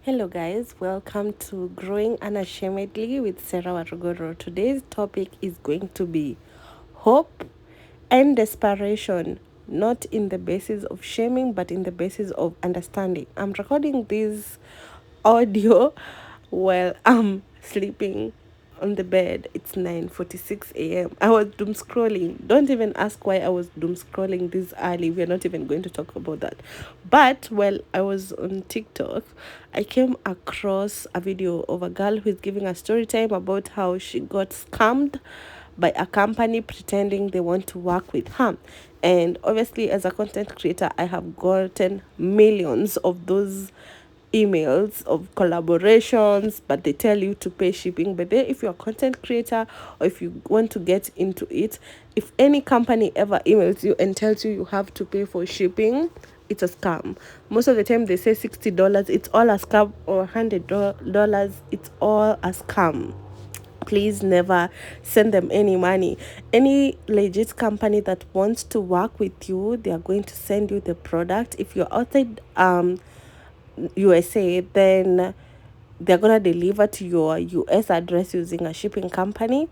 Hello, guys. Welcome to Growing Unashamedly with Sarah Warugoro. Today's topic is going to be hope and desperation, not in the basis of shaming, but in the basis of understanding. I'm recording this audio while I'm sleeping on the bed. It's 9:46 a.m. I was doom scrolling. Don't even ask why I was doom scrolling this early. We're not even going to talk about that. But while I was on TikTok, I came across a video of a girl who is giving a story time about how she got scammed by a company pretending they want to work with her. And obviously, as a content creator, I have gotten millions of those emails of collaborations, but they tell you to pay shipping. But then if you're a content creator or if you want to get into it, if any company ever emails you and tells you you have to pay for shipping, it's a scam. Most of the time they say $60, it's all a scam, or $100, it's all a scam. Please never send them any money. Any legit company that wants to work with you, they are going to send you the product. If you're outside USA, then they're gonna deliver to your US address using a shipping company,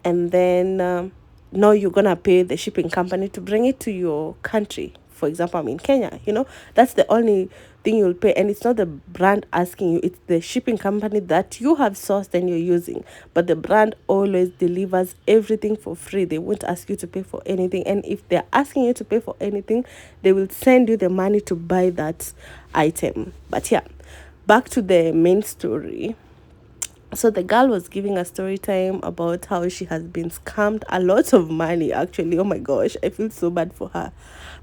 and then now you're gonna pay the shipping company to bring it to your country. For example, I'm in Kenya. That's the only thing you'll pay, and it's not the brand asking you; it's the shipping company that you have sourced and you're using. But the brand always delivers everything for free. They won't ask you to pay for anything, and if they're asking you to pay for anything, they will send you the money to buy that item. But yeah, back to the main story. So the girl was giving a story time about how she has been scammed a lot of money. Actually, oh my gosh, I feel so bad for her.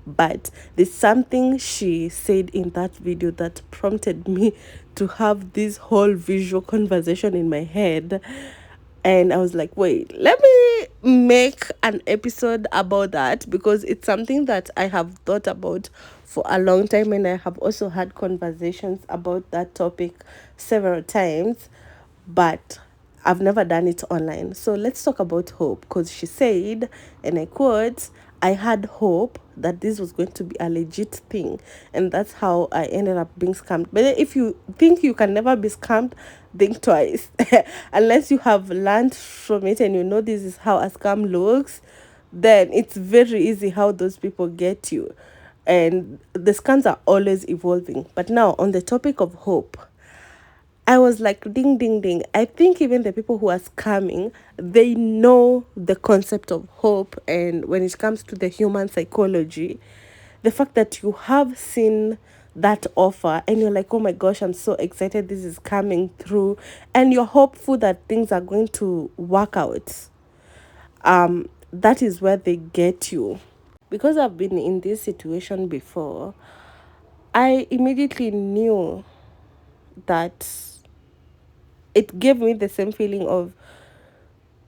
But there's something she said in that video that prompted me to have this whole visual conversation in my head. And I was like, wait, let me make an episode about that, because it's something that I have thought about for a long time, and I have also had conversations about that topic several times, but I've never done it online. So let's talk about hope, because she said, and I quote, I had hope that this was going to be a legit thing, and that's how I ended up being scammed. But if you think you can never be scammed, think twice. Unless you have learned from it and you know this is how a scam looks, then it's very easy how those people get you. And the scams are always evolving. But now, on the topic of hope, I was like, ding, ding, ding. I think even the people who are scamming, they know the concept of hope. And when it comes to the human psychology, the fact that you have seen that offer and you're like, oh my gosh, I'm so excited this is coming through. And you're hopeful that things are going to work out. That is where they get you. Because I've been in this situation before, I immediately knew that it gave me the same feeling of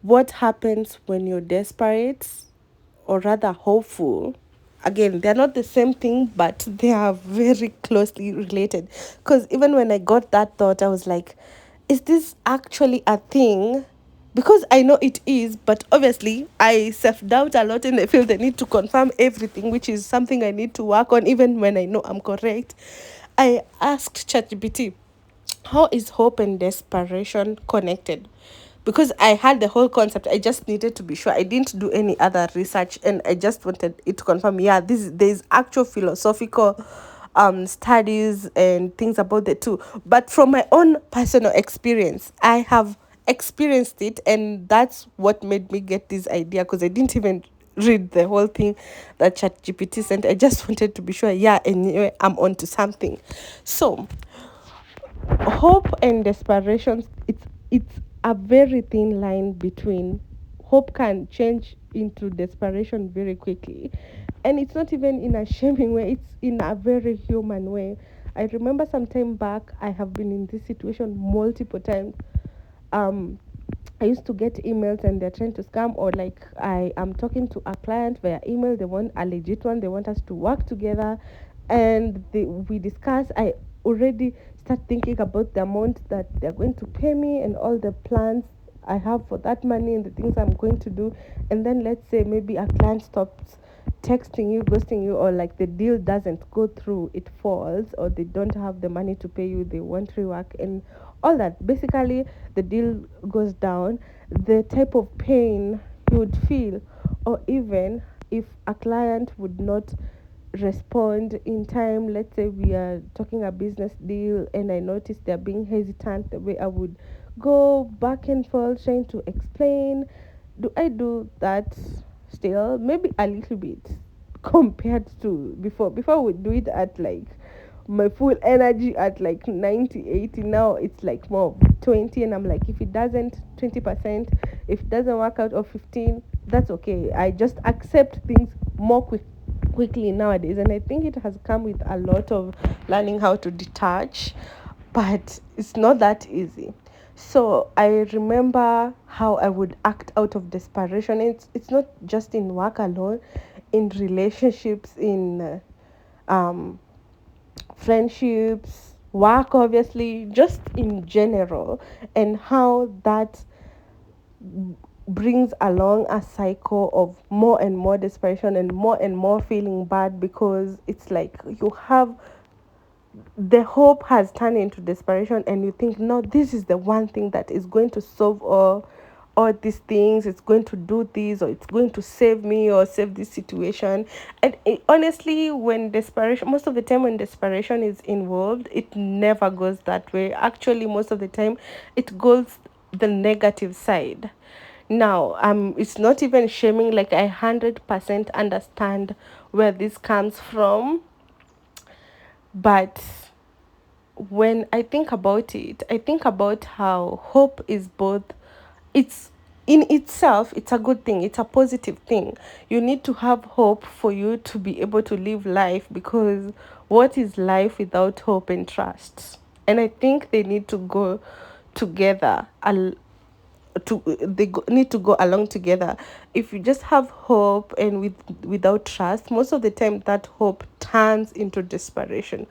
what happens when you're desperate, or rather hopeful. Again, they're not the same thing, but they are very closely related. Because even when I got that thought, I was like, is this actually a thing? Because I know it is, but obviously I self doubt a lot and I feel the need to confirm everything, which is something I need to work on even when I know I'm correct. I asked ChatGPT, how is hope and desperation connected? Because I had the whole concept, I just needed to be sure. I didn't do any other research, and I just wanted it to confirm, yeah, this there's actual philosophical studies and things about the two. But from my own personal experience, I have experienced it, and that's what made me get this idea, because I didn't even read the whole thing that ChatGPT sent. I just wanted to be sure, yeah, anyway, I'm onto something. So hope and desperation, it's a very thin line between. Hope can change into desperation very quickly, and it's not even in a shaming way, it's in a very human way. I remember some time back, I have been in this situation multiple times. um I used to get emails and they're trying to scam, or like I am talking to a client via email, they want a legit one, they want us to work together, and we discuss. I already start thinking about the amount that they're going to pay me and all the plans I have for that money and the things I'm going to do. And then let's say maybe a client stops texting you, ghosting you, or like the deal doesn't go through, it falls, or they don't have the money to pay you, they want rework and all that. Basically, the deal goes down. The type of pain you would feel, or even if a client would not respond in time. Let's say we are talking a business deal and I notice they're being hesitant, the way I would go back and forth trying to explain. Do I do that still? Maybe a little bit compared to before. I would do it at like my full energy at like 90, 80. Now it's like more of 20, and I'm like, if it doesn't, 20%, if it doesn't work out, or 15, that's okay. I just accept things more quickly nowadays, and I think it has come with a lot of learning how to detach, but it's not that easy. So I remember how I would act out of desperation. It's not just in work alone, in relationships, in um friendships, work, obviously, just in general, and how that brings along a cycle of more and more desperation and more feeling bad, because it's like you have the hope has turned into desperation, and you think, no, this is the one thing that is going to solve all these things. It's going to do this, or it's going to save me or save this situation. And honestly, when desperation, most of the time when desperation is involved, it never goes that way. Actually, most of the time it goes the negative side. Now, it's not even shaming, like I 100% understand where this comes from, but when I think about it, I think about how hope is both, it's in itself, it's a good thing, it's a positive thing. You need to have hope for you to be able to live life, because what is life without hope and trust? And I think they need to go together. Need to go along together. If you just have hope and without trust, most of the time that hope turns into desperation.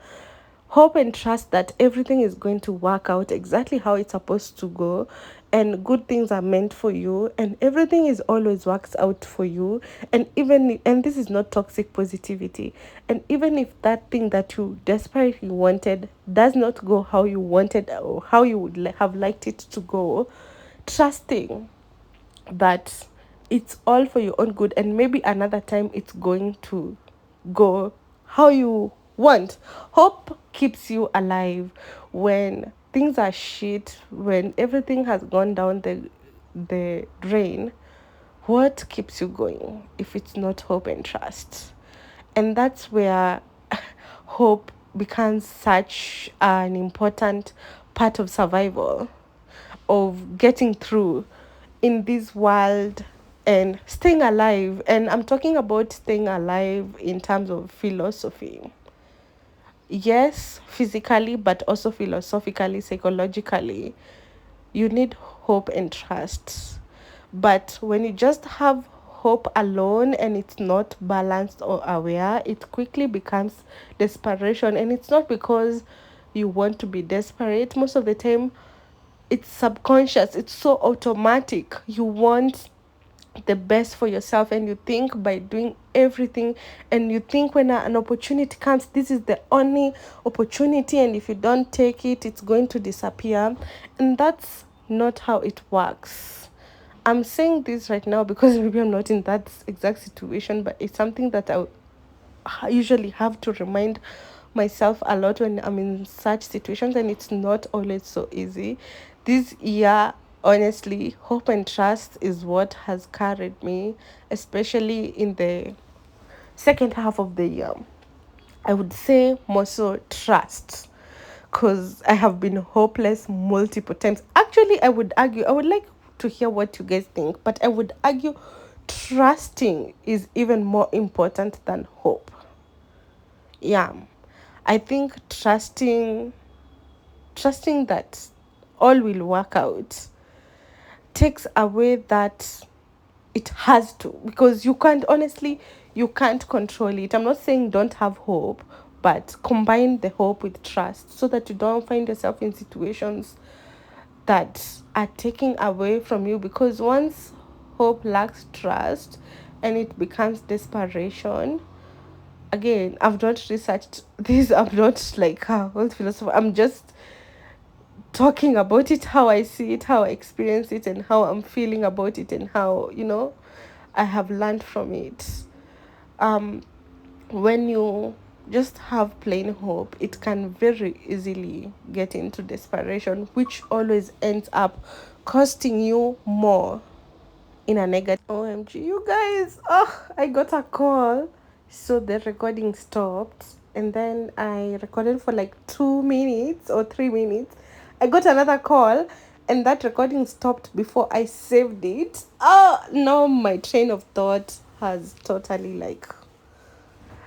Hope and trust that everything is going to work out exactly how it's supposed to go, and good things are meant for you, and everything is always works out for you. And this is not toxic positivity. And even if that thing that you desperately wanted does not go how you wanted, or how you would have liked it to go, trusting that it's all for your own good, and maybe another time it's going to go how you want. Hope keeps you alive when things are shit, when everything has gone down the drain. What keeps you going if it's not hope and trust? And that's where hope becomes such an important part of survival, of getting through in this world and staying alive. And I'm talking about staying alive in terms of philosophy. Yes, physically, but also philosophically, psychologically. You need hope and trust. But when you just have hope alone and it's not balanced or aware, it quickly becomes desperation. And it's not because you want to be desperate. Most of the time, it's subconscious, it's so automatic. You want the best for yourself, and you think by doing everything, and you think when an opportunity comes, this is the only opportunity, and if you don't take it, it's going to disappear. And that's not how it works. I'm saying this right now because maybe I'm not in that exact situation, but it's something that I usually have to remind myself a lot when I'm in such situations, and it's not always so easy. This year, honestly, hope and trust is what has carried me, especially in the second half of the year. I would say more so trust, because I have been hopeless multiple times. Actually, I would like to hear what you guys think, but I would argue trusting is even more important than hope. Yeah, I think trusting that all will work out takes away that it has to, because you can't control it. I'm not saying don't have hope, but combine the hope with trust so that you don't find yourself in situations that are taking away from you. Because once hope lacks trust, and it becomes desperation. Again, I've not researched this. I'm not like a old philosopher. I'm just talking about it, how I see it, how I experience it, and how I'm feeling about it, and how, I have learned from it. Um, when you just have plain hope, it can very easily get into desperation, which always ends up costing you more in a negative. OMG, you guys, oh, I got a call. So the recording stopped, and then I recorded for like 2 minutes or 3 minutes. I got another call, and that recording stopped before I saved it. Oh, no, my train of thought has totally like,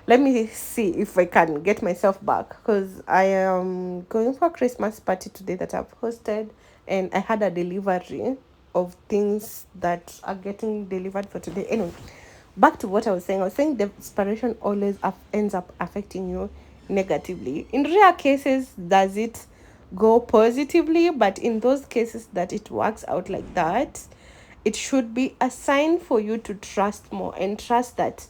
let me see if I can get myself back, because I am going for a Christmas party today that I've hosted, and I had a delivery of things that are getting delivered for today. Anyway, back to what I was saying. I was saying desperation always ends up affecting you negatively. In rare cases, does it go positively? But in those cases that it works out like that, it should be a sign for you to trust more, and trust that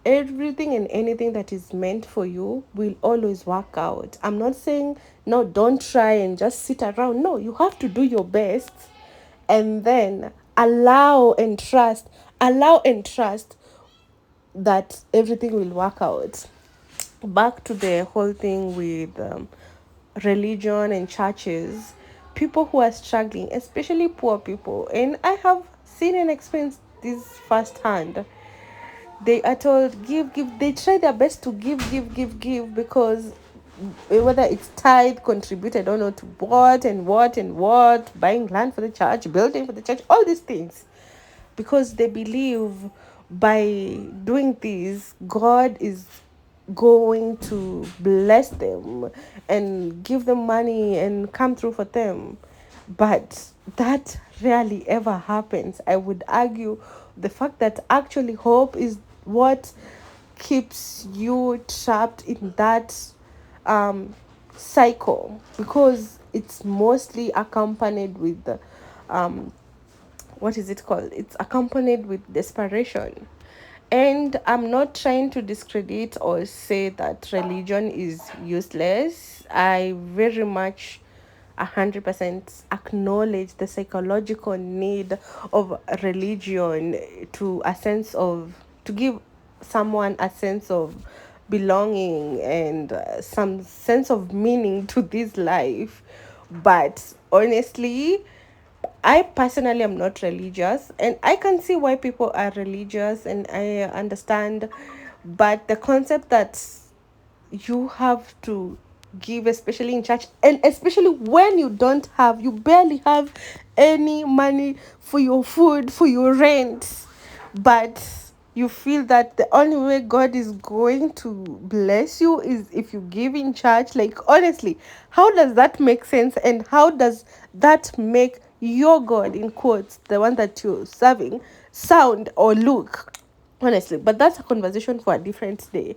everything and anything that is meant for you will always work out. I'm not saying no, don't try and just sit around. No, you have to do your best, and then allow and trust that everything will work out. Back to the whole thing with religion and churches, people who are struggling, especially poor people, and I have seen and experienced this firsthand. They are told give, they try their best to give, because whether it's tithe, contribute, I don't know to what and what and what, buying land for the church, building for the church, all these things, because they believe by doing this, God is going to bless them and give them money and come through for them. But that rarely ever happens. I would argue the fact that actually hope is what keeps you trapped in that um, cycle, because it's mostly accompanied with the what is it called? It's accompanied with desperation. And I'm not trying to discredit or say that religion is useless. I very much 100% acknowledge the psychological need of religion to a sense of, to give someone a sense of belonging and some sense of meaning to this life. But honestly, I personally am not religious, and I can see why people are religious, and I understand. But the concept that you have to give, especially in church, and especially when you barely have any money for your food, for your rent, but you feel that the only way God is going to bless you is if you give in church. Like, honestly, how does that make sense? And how does that make your God, in quotes, the one that you're serving, sound or look? Honestly, but that's a conversation for a different day.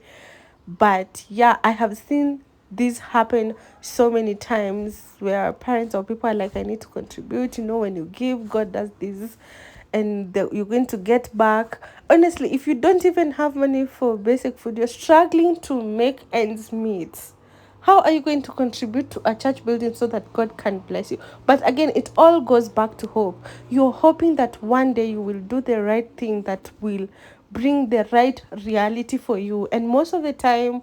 But yeah, I have seen this happen so many times, where parents or people are like, I need to contribute. When you give, God does this, and you're going to get back. Honestly, if you don't even have money for basic food, you're struggling to make ends meet. How are you going to contribute to a church building so that God can bless you? But again, it all goes back to hope. You're hoping that one day you will do the right thing that will bring the right reality for you. And most of the time,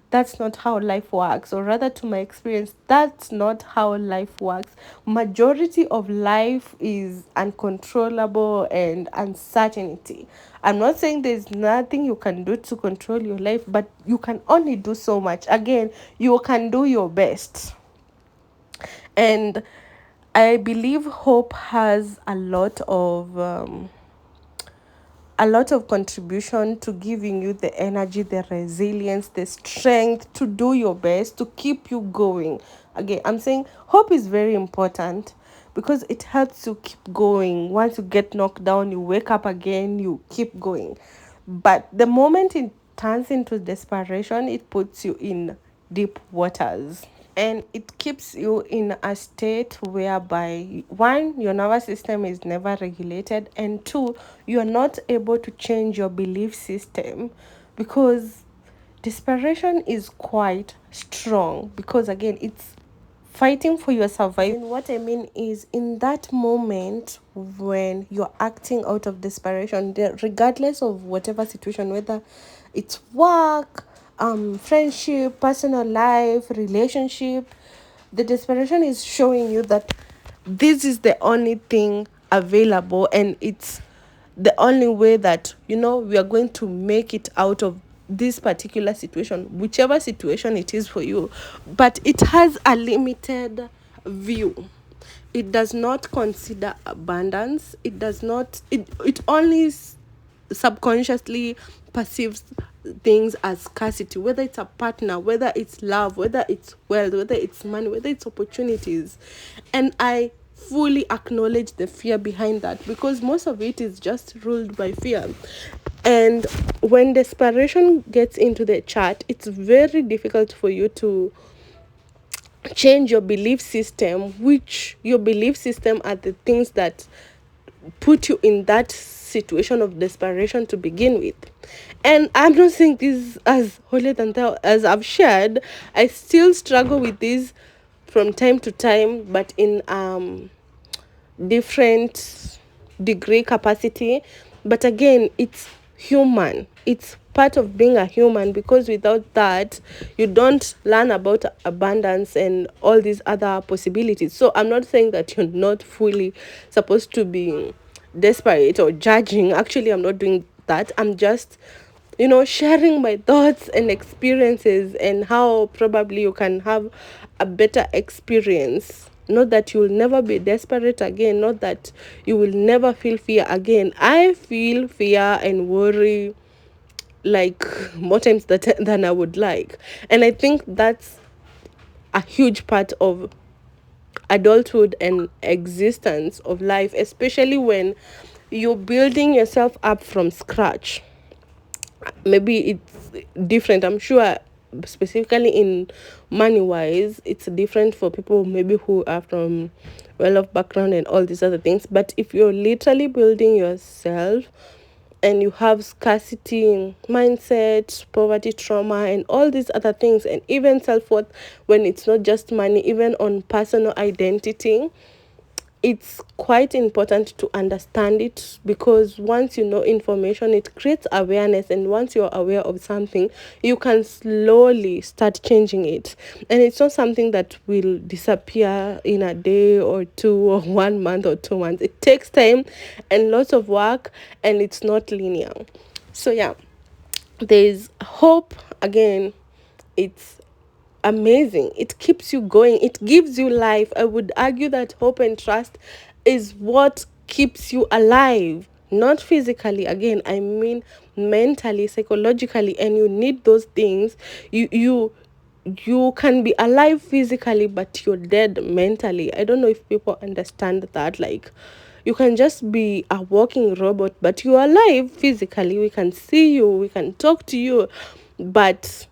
that's not how life works, or rather, to my experience, that's not how life works. Majority of life is uncontrollable and uncertainty. I'm not saying there's nothing you can do to control your life, but you can only do so much. Again, you can do your best. And I believe hope has a lot of contribution to giving you the energy, the resilience, the strength to do your best, to keep you going. Again, I'm saying hope is very important, because it helps you keep going. Once you get knocked down, you wake up again, you keep going. But the moment it turns into desperation, it puts you in deep waters. and it keeps you in a state whereby, one, your nervous system is never regulated, and two, you're not able to change your belief system, because desperation is quite strong, because again, it's fighting for your survival. And what I mean is, in that moment when you're acting out of desperation, regardless of whatever situation, whether it's work, friendship, personal life, relationship, the desperation is showing you that this is the only thing available, and it's the only way that, we are going to make it out of this particular situation, whichever situation it is for you. But it has a limited view. It does not consider abundance. It does not, it only subconsciously perceives things as scarcity, whether it's a partner, whether it's love, whether it's wealth, whether it's money, whether it's opportunities. And I fully acknowledge the fear behind that, because most of it is just ruled by fear. And when desperation gets into the chart, it's very difficult for you to change your belief system, which your belief system are the things that put you in that situation of desperation to begin with. And I'm not saying this as holier than thou, as I've shared. I still struggle with this from time to time, but in different degree capacity. But again, it's human, it's part of being a human, because without that, you don't learn about abundance and all these other possibilities. So I'm not saying that you're not fully supposed to be desperate or judging. Actually, I'm not doing that. I'm just, sharing my thoughts and experiences, and how probably you can have a better experience. Not that you will never be desperate again, not that you will never feel fear again. I feel fear and worry like more times than I would like. And I think that's a huge part of adulthood and existence of life, especially when you're building yourself up from scratch. Maybe it's different, I'm sure. Specifically in money wise, it's different for people maybe who are from well-off background and all these other things. But if you're literally building yourself, and you have scarcity mindset, poverty trauma, and all these other things, and even self-worth, when it's not just money, even on personal identity, it's quite important to understand it, because once you know information, it creates awareness, and once you're aware of something, you can slowly start changing it. And it's not something that will disappear in a day or two, or 1 month or 2 months. It takes time and lots of work, and it's not linear. So yeah, there's hope. Again, it's amazing. It keeps you going, it gives you life. I would argue that hope and trust is what keeps you alive, not physically. Again, I mean mentally, psychologically. And you need those things. You can be alive physically, but you're dead mentally. I don't know if people understand that. Like, you can just be a walking robot, but you're alive physically. We can see you, we can talk to you, but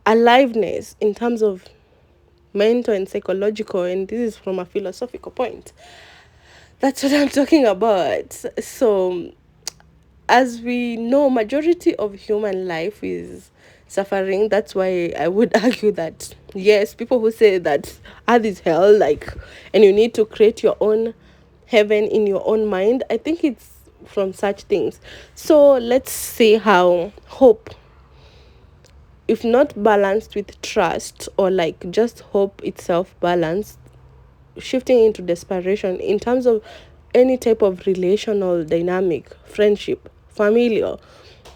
aliveness in terms of mental and psychological, and this is from a philosophical point, that's what I'm talking about. So as we know, majority of human life is suffering. That's why I would argue that yes, people who say that earth is hell, like, and you need to create your own heaven in your own mind, I think it's from such things. So let's see how hope, if not balanced with trust, or like just hope itself balanced, shifting into desperation in terms of any type of relational dynamic, friendship, familial,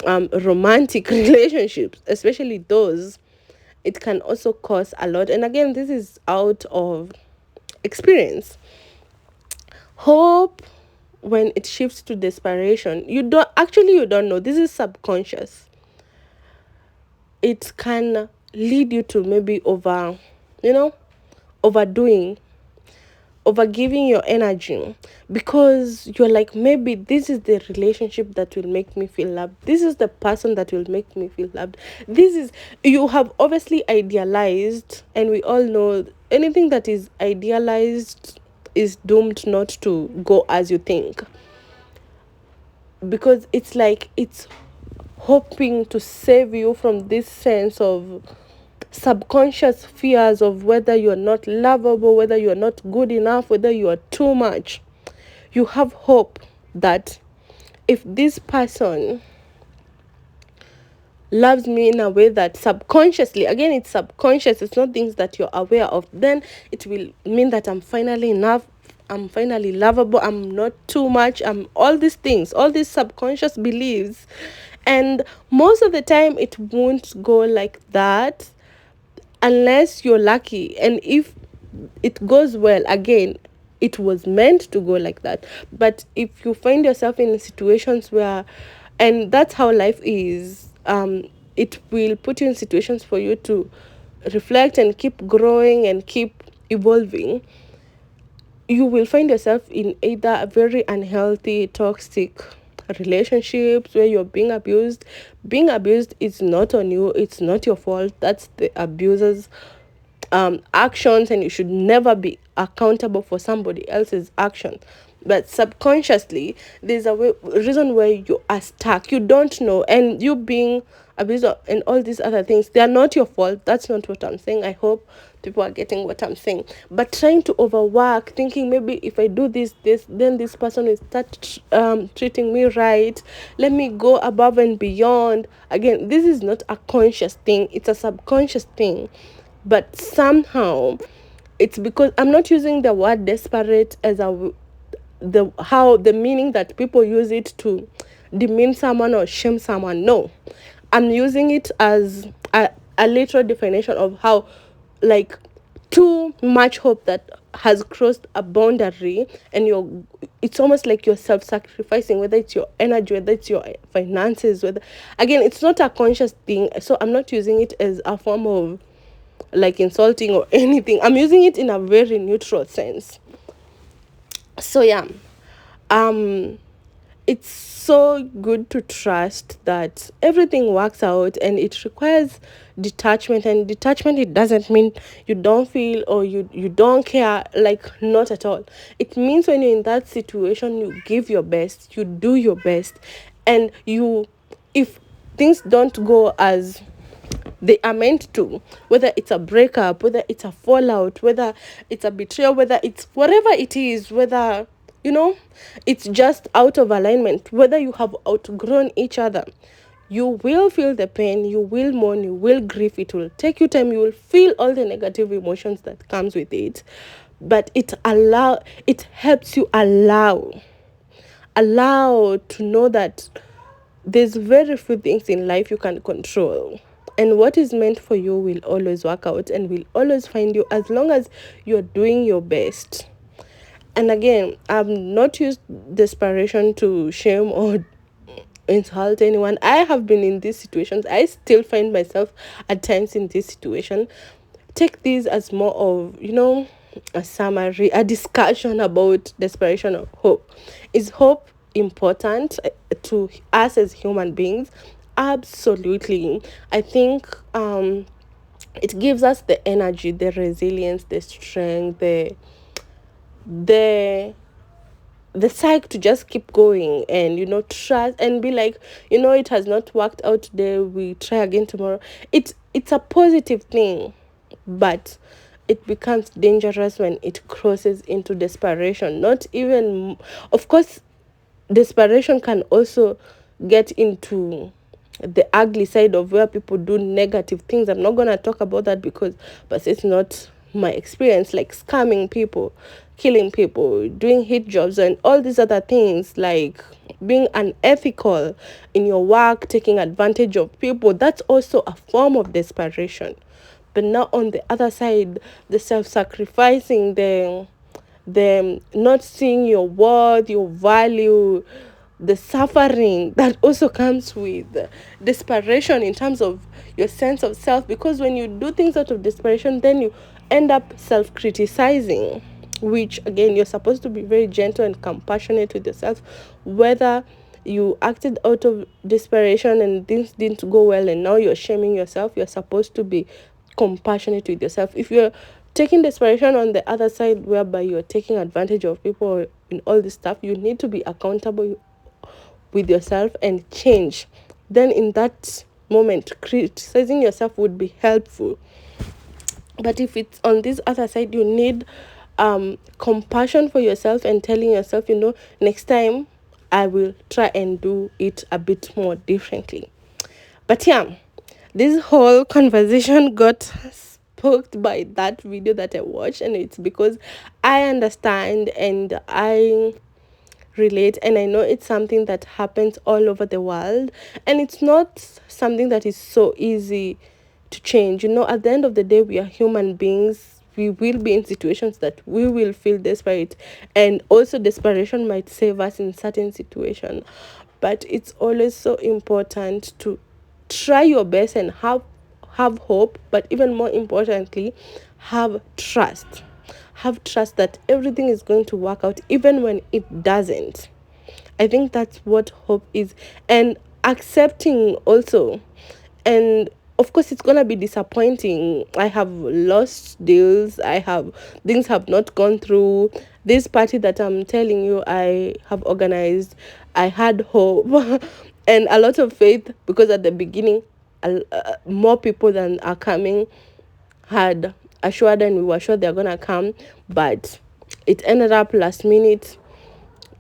romantic relationships, especially those, it can also cause a lot. And again, this is out of experience. Hope, when it shifts to desperation, you don't know. This is subconscious. It can lead you to maybe overdoing, over giving your energy, because you're like, maybe this is the relationship that will make me feel loved, this is the person that will make me feel loved, this is, you have obviously idealized, and we all know anything that is idealized is doomed not to go as you think, because it's like it's hoping to save you from this sense of subconscious fears of whether you're not lovable, whether you're not good enough, whether you are too much. You have hope that if this person loves me in a way that subconsciously, again, it's subconscious, it's not things that you're aware of, then it will mean that I'm finally enough, I'm finally lovable, I'm not too much, I'm all these things, all these subconscious beliefs. And most of the time it won't go like that unless you're lucky. And if it goes well, again, it was meant to go like that. But if you find yourself in situations where, and that's how life is, it will put you in situations for you to reflect and keep growing and keep evolving. You will find yourself in either a very unhealthy, toxic relationships where you're being abused. Being abused is not on you, it's not your fault, that's the abuser's actions, and you should never be accountable for somebody else's action. But subconsciously, there's a reason where you are stuck, you don't know, and you being abused and all these other things, they are not your fault. That's not what I'm saying. I hope people are getting what I'm saying. But trying to overwork, thinking maybe if I do this, then this person will start treating me right, let me go above and beyond. Again, this is not a conscious thing, it's a subconscious thing. But somehow it's because I'm not using the word desperate as the meaning that people use it to demean someone or shame someone. No, I'm using it as a literal definition of how, like, too much hope that has crossed a boundary, and it's almost like you're self-sacrificing, whether it's your energy, whether it's your finances, whether, again, it's not a conscious thing, so I'm not using it as a form of like insulting or anything. I'm using it in a very neutral sense. So yeah, um it's so good to trust that everything works out, and it requires detachment. And detachment, it doesn't mean you don't feel or you don't care, like, not at all. It means when you're in that situation, you give your best, you do your best, and you, if things don't go as they are meant to, whether it's a breakup, whether it's a fallout, whether it's a betrayal, whether it's whatever it is, whether, it's just out of alignment, whether you have outgrown each other, you will feel the pain, you will mourn, you will grieve, it will take you time, you will feel all the negative emotions that comes with it. But it helps you allow to know that there's very few things in life you can control, and what is meant for you will always work out and will always find you, as long as you're doing your best. And again, I've not used desperation to shame or insult anyone. I have been in these situations, I still find myself at times in this situation. Take this as more of, a summary, a discussion about desperation or hope. Is hope important to us as human beings? Absolutely. I think it gives us the energy, the resilience, the strength, the the psyche to just keep going, and trust and be like, it has not worked out today, we try again tomorrow. It's a positive thing, but it becomes dangerous when it crosses into desperation. Not even, of course, desperation can also get into the ugly side of where people do negative things. I'm not going to talk about that because, but it's not my experience, like scamming people, killing people, doing hit jobs, and all these other things, like being unethical in your work, taking advantage of people. That's also a form of desperation. But now on the other side, the self-sacrificing, the not seeing your worth, your value, the suffering that also comes with desperation in terms of your sense of self. Because when you do things out of desperation, then you end up self-criticizing. which again, you're supposed to be very gentle and compassionate with yourself. Whether you acted out of desperation and things didn't go well and now you're shaming yourself, you're supposed to be compassionate with yourself. If you're taking desperation on the other side, whereby you're taking advantage of people in all this stuff, you need to be accountable with yourself and change. Then in that moment, criticizing yourself would be helpful. But if it's on this other side, you need compassion for yourself and telling yourself, next time I will try and do it a bit more differently. But yeah, this whole conversation got sparked by that video that I watched, and it's because I understand and I relate, and I know it's something that happens all over the world, and it's not something that is so easy to change. At the end of the day, we are human beings. We will be in situations that we will feel desperate, and also desperation might save us in certain situations. But it's always so important to try your best and have hope, but even more importantly, have trust. Have trust that everything is going to work out even when it doesn't. I think that's what hope is. And accepting also. And of course, it's gonna be disappointing. I have lost deals. Things have not gone through. This party that I'm telling you I have organized, I had hope and a lot of faith, because at the beginning, more people than are coming had assured, and we were sure they're gonna come, but it ended up last minute.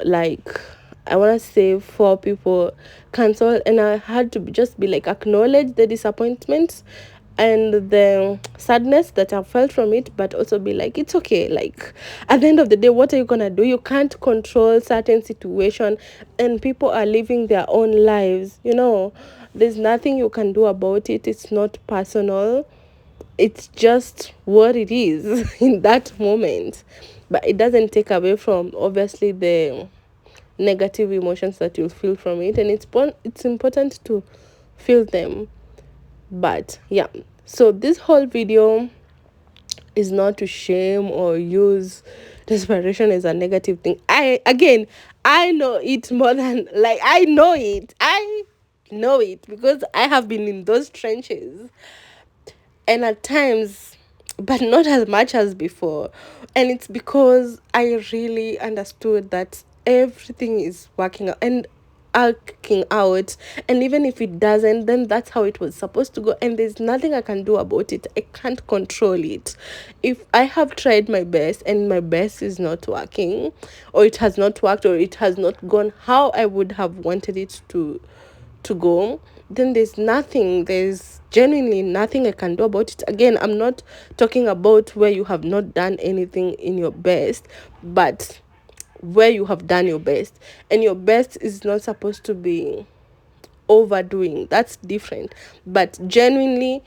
Like, I want to say 4 people canceled, and I had to just be like, acknowledge the disappointment and the sadness that I felt from it, but also be like, it's okay. Like, at the end of the day, what are you gonna do? You can't control certain situation, and people are living their own lives. There's nothing you can do about it. It's not personal. It's just what it is in that moment. But it doesn't take away from, obviously, the negative emotions that you'll feel from it, and it's important to feel them. But yeah, so this whole video is not to shame or use desperation as a negative thing. I know it more than, like, I know it because I have been in those trenches, and at times, but not as much as before. And it's because I really understood that everything is working out, and even if it doesn't, then that's how it was supposed to go, and there's nothing I can do about it. I can't control it. If I have tried my best and my best is not working, or it has not worked, or it has not gone how I would have wanted it to go, then there's genuinely nothing I can do about it. Again, I'm not talking about where you have not done anything in your best, but where you have done your best, and your best is not supposed to be overdoing. That's different. But genuinely,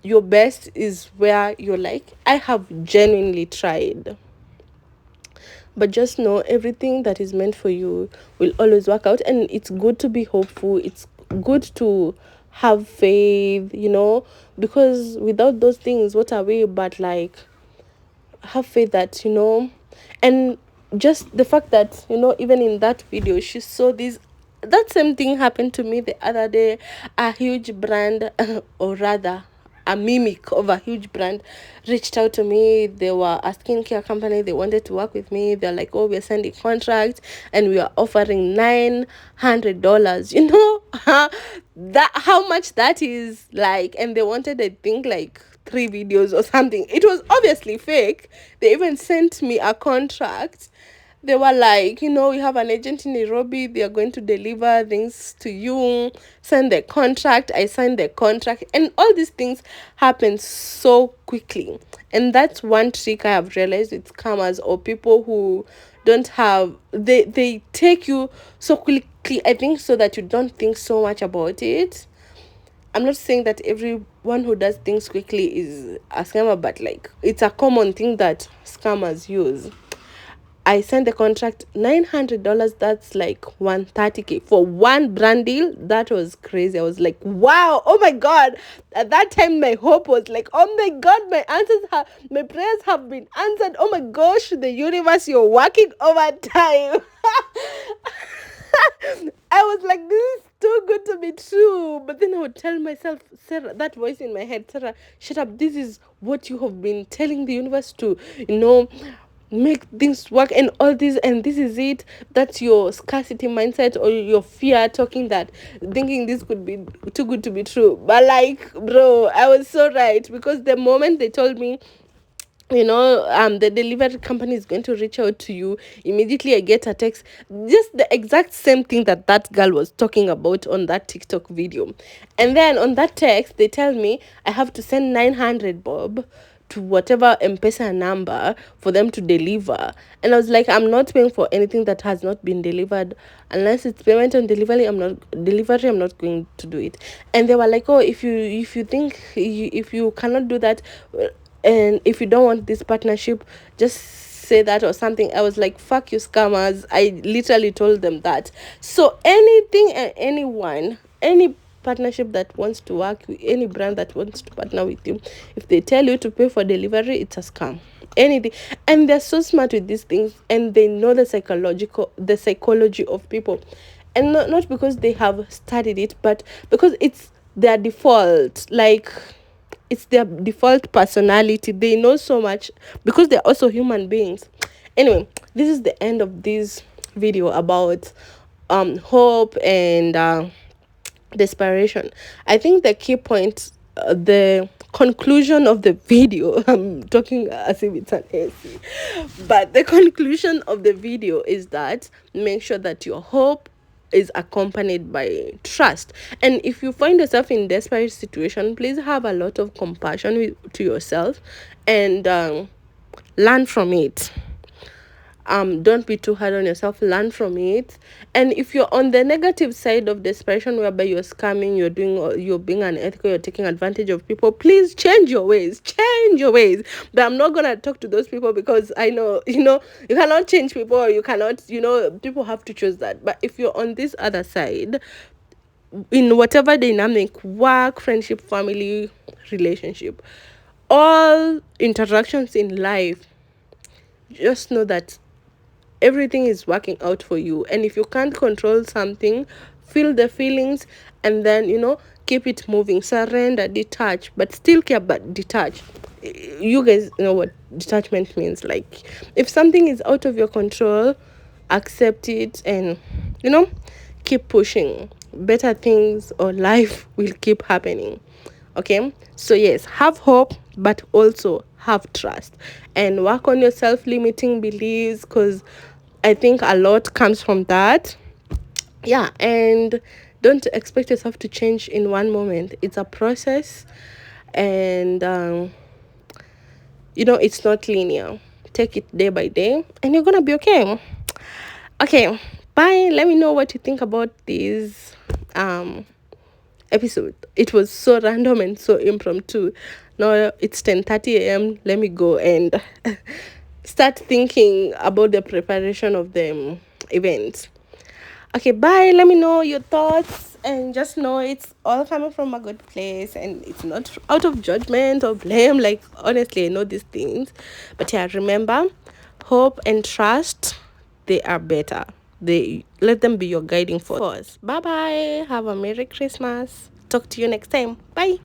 your best is where you're like, I have genuinely tried. But just know, everything that is meant for you will always work out, and it's good to be hopeful. It's good to have faith, because without those things, what are we? But like, have faith that, and just the fact that, even in that video, she saw this. That same thing happened to me the other day. A huge brand, or rather a mimic of a huge brand, reached out to me. They were a skincare company. They wanted to work with me. They're like, oh, we're sending contracts and we are offering $900. That, how much that is, like. And they wanted, I think, like 3 videos or something. It was obviously fake. They even sent me a contract. They were like, we have an agent in Nairobi. They are going to deliver things to you. Send the contract. I signed the contract. And all these things happen so quickly. And that's one trick I have realized with scammers, or people who don't have, they take you so quickly, I think, so that you don't think so much about it. I'm not saying that everyone who does things quickly is a scammer, but like, it's a common thing that scammers use. I sent the contract, $900. That's like 130K for one brand deal. That was crazy. I was like, wow, oh my God. At that time, my hope was like, oh my God, my prayers have been answered. Oh my gosh, the universe, you're working overtime. I was like, this is too good to be true. But then I would tell myself, Sarah, that voice in my head, Sarah, shut up. This is what you have been telling the universe to, you know, make things work and all this, and this is it. That's your scarcity mindset or your fear talking, that thinking this could be too good to be true. But like, bro, I was so right, because the moment they told me, the delivery company is going to reach out to you, immediately I get a text, just the exact same thing that that girl was talking about on that TikTok video. And then on that text they tell me I have to send 900 bob to whatever M-Pesa number for them to deliver. And I was like, I'm not paying for anything that has not been delivered. Unless it's payment on delivery, I'm not going to do it. And they were like, oh, if you think if you cannot do that, and if you don't want this partnership, just say that or something. I was like, fuck you scammers. I literally told them that. So anything and anyone, any partnership that wants to work with, any brand that wants to partner with you, if they tell you to pay for delivery, it's a scam. Anything. And they're so smart with these things, and they know the psychology of people. And not because they have studied it, but because it's their default. Like, it's their default personality. They know so much because they're also human beings. Anyway, this is the end of this video about hope and desperation. I think the key point, the conclusion of the video, I'm talking as if it's an essay, but the conclusion of the video is that make sure that your hope is accompanied by trust. And if you find yourself in desperate situation, please have a lot of compassion to yourself, and learn from it. Don't be too hard on yourself, learn from it. And if you're on the negative side of desperation, whereby you're scamming, you're being unethical, you're taking advantage of people, please change your ways. But I'm not gonna talk to those people, because I know, you cannot change people, or you cannot, people have to choose that. But if you're on this other side, in whatever dynamic, work, friendship, family, relationship, all interactions in life, just know that everything is working out for you. And if you can't control something, feel the feelings, and then keep it moving, surrender, detach, but still care, but detach. You guys know what detachment means. Like, if something is out of your control, accept it, and keep pushing. Better things or life will keep happening. Okay, so yes, have hope, but also have trust, and work on your self-limiting beliefs, because I think a lot comes from that. Yeah, and don't expect yourself to change in one moment. It's a process, and it's not linear. Take it day by day, and you're gonna be okay. Okay, bye. Let me know what you think about this episode. It was so random and so impromptu. Now it's 10:30 a.m. Let me go and start thinking about the preparation of the event. Okay, bye. Let me know your thoughts, and just know it's all coming from a good place, and it's not out of judgment or blame. Like, honestly, I know these things, but yeah, remember, hope and trust, they are better. They let them be your guiding force. Bye bye. Have a Merry Christmas. Talk to you next time. Bye.